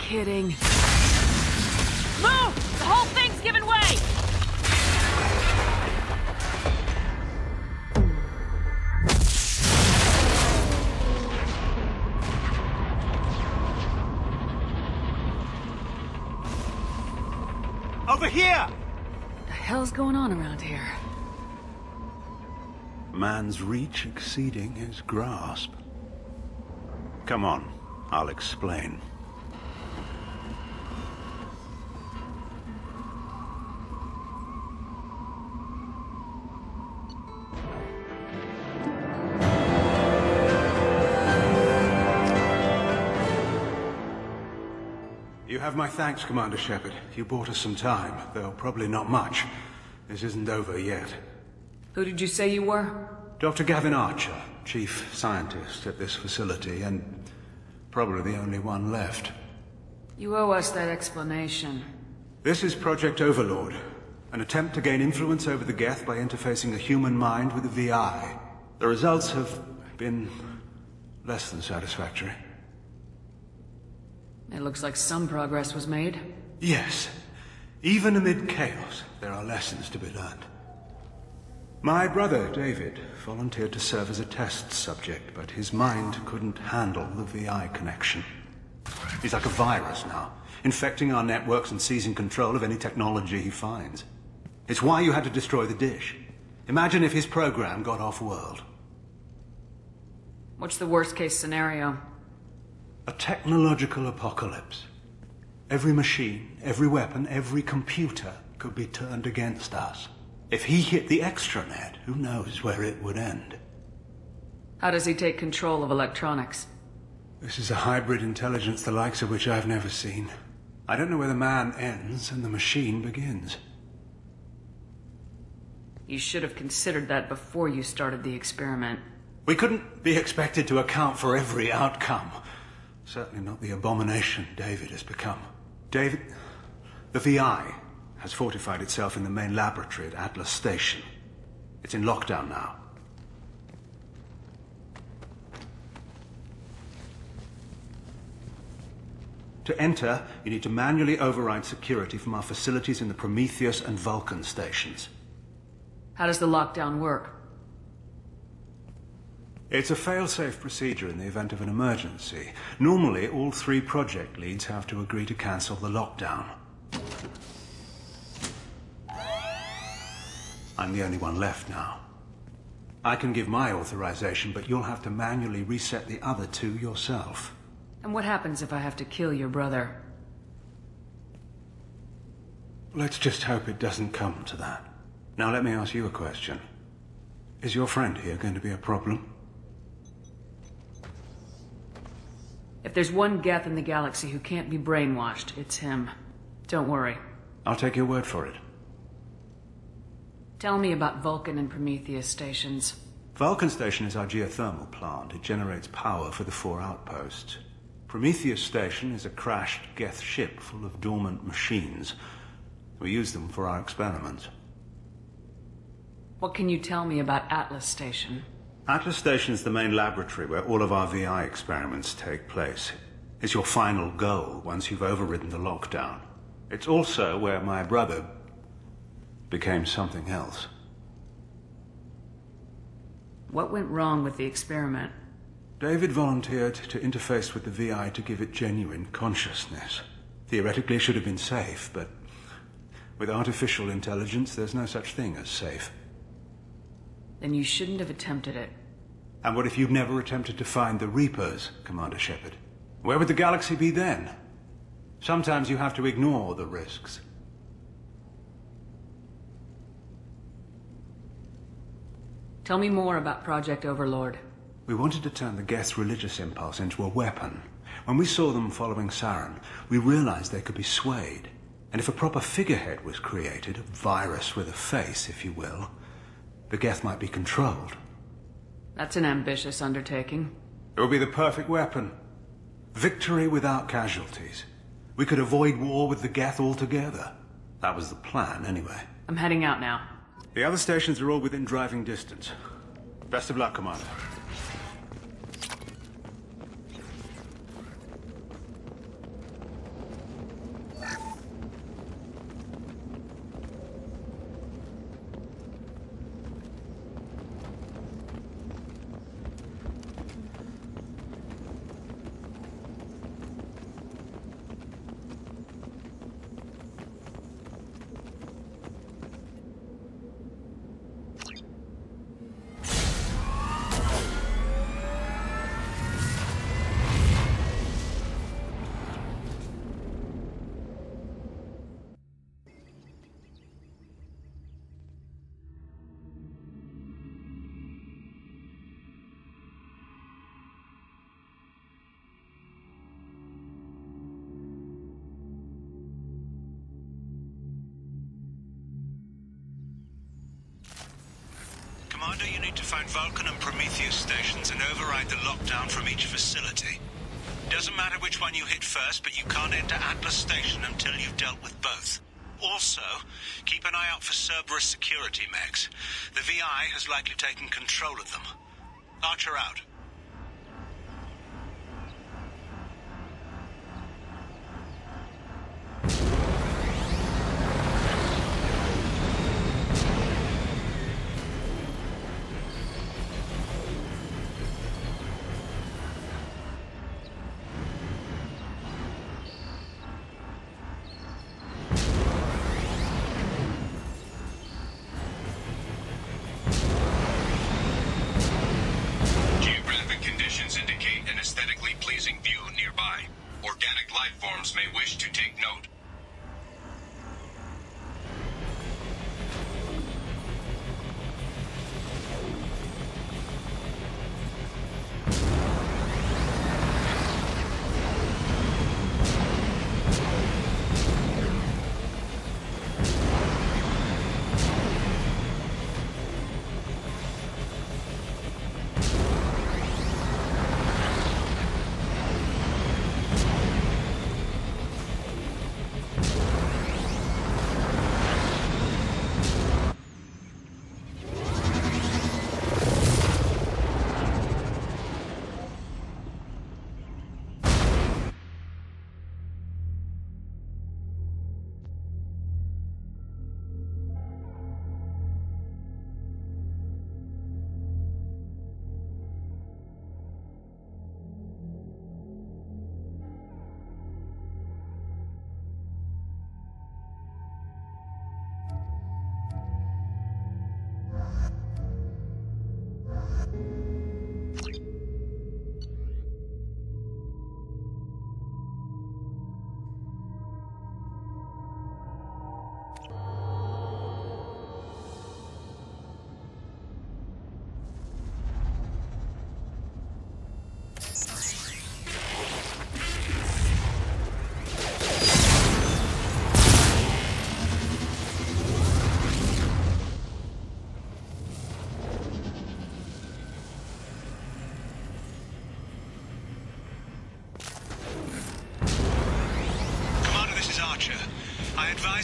kidding. Move! The whole thing's giving way! Over here! What the hell's going on around here? Man's reach exceeding his grasp. Come on, I'll explain. You have my thanks, Commander Shepard. You bought us some time, though probably not much. This isn't over yet. Who did you say you were? Dr. Gavin Archer, chief scientist at this facility, and probably the only one left. You owe us that explanation. This is Project Overlord, an attempt to gain influence over the Geth by interfacing the human mind with the VI. The results have been less than satisfactory. It looks like some progress was made. Yes. Even amid chaos, there are lessons to be learned. My brother, David, volunteered to serve as a test subject, but his mind couldn't handle the VI connection. He's like a virus now, infecting our networks and seizing control of any technology he finds. It's why you had to destroy the dish. Imagine if his program got off-world. What's the worst-case scenario? A technological apocalypse. Every machine, every weapon, every computer could be turned against us. If he hit the extranet, who knows where it would end? How does he take control of electronics? This is a hybrid intelligence the likes of which I've never seen. I don't know where the man ends and the machine begins. You should have considered that before you started the experiment. We couldn't be expected to account for every outcome. Certainly not the abomination David has become. David, the VI has fortified itself in the main laboratory at Atlas Station. It's in lockdown now. To enter, you need to manually override security from our facilities in the Prometheus and Vulcan stations. How does the lockdown work? It's a fail-safe procedure in the event of an emergency. Normally, all 3 project leads have to agree to cancel the lockdown. I'm the only one left now. I can give my authorization, but you'll have to manually reset the other 2 yourself. And what happens if I have to kill your brother? Let's just hope it doesn't come to that. Now let me ask you a question. Is your friend here going to be a problem? If there's one Geth in the galaxy who can't be brainwashed, it's him. Don't worry. I'll take your word for it. Tell me about Vulcan and Prometheus stations. Vulcan Station is our geothermal plant. It generates power for the 4 outposts. Prometheus Station is a crashed Geth ship full of dormant machines. We use them for our experiments. What can you tell me about Atlas Station? Atlas Station is the main laboratory where all of our VI experiments take place. It's your final goal once you've overridden the lockdown. It's also where my brother became something else. What went wrong with the experiment? David volunteered to interface with the VI to give it genuine consciousness. Theoretically, it should have been safe, but with artificial intelligence, there's no such thing as safe. Then you shouldn't have attempted it. And what if you'd never attempted to find the Reapers, Commander Shepard? Where would the galaxy be then? Sometimes you have to ignore the risks. Tell me more about Project Overlord. We wanted to turn the Geth's religious impulse into a weapon. When we saw them following Saren, we realized they could be swayed. And if a proper figurehead was created, a virus with a face, if you will, the Geth might be controlled. That's an ambitious undertaking. It would be the perfect weapon. Victory without casualties. We could avoid war with the Geth altogether. That was the plan, anyway. I'm heading out now. The other stations are all within driving distance. Best of luck, Commander. Commander, you need to find Vulcan and Prometheus stations and override the lockdown from each facility. Doesn't matter which one you hit first, but you can't enter Atlas Station until you've dealt with both. Also, keep an eye out for Cerberus security mechs. The VI has likely taken control of them. Archer out.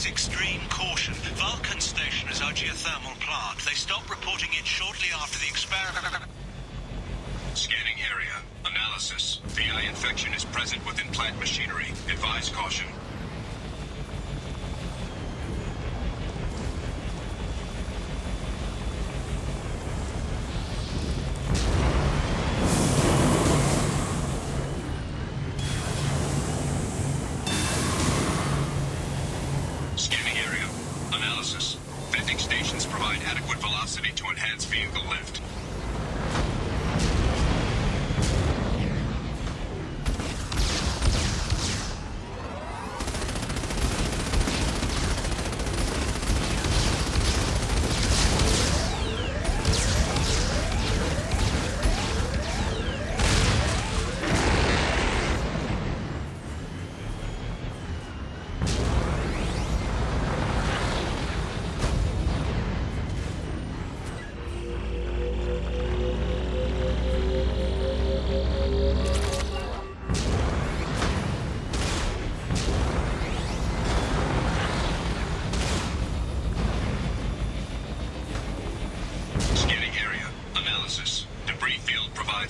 Extreme caution. Vulcan Station is our geothermal plant. They stopped reporting it shortly after the experiment. Scanning area. Analysis. VI infection is present within plant machinery. Advise caution.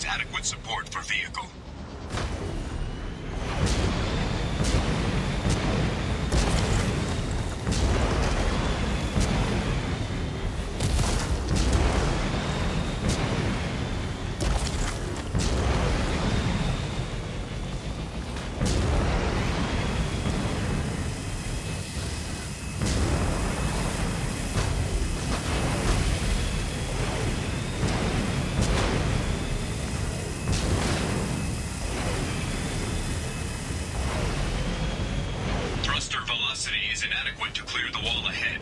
Adequate support for vehicle. Velocity is inadequate to clear the wall ahead.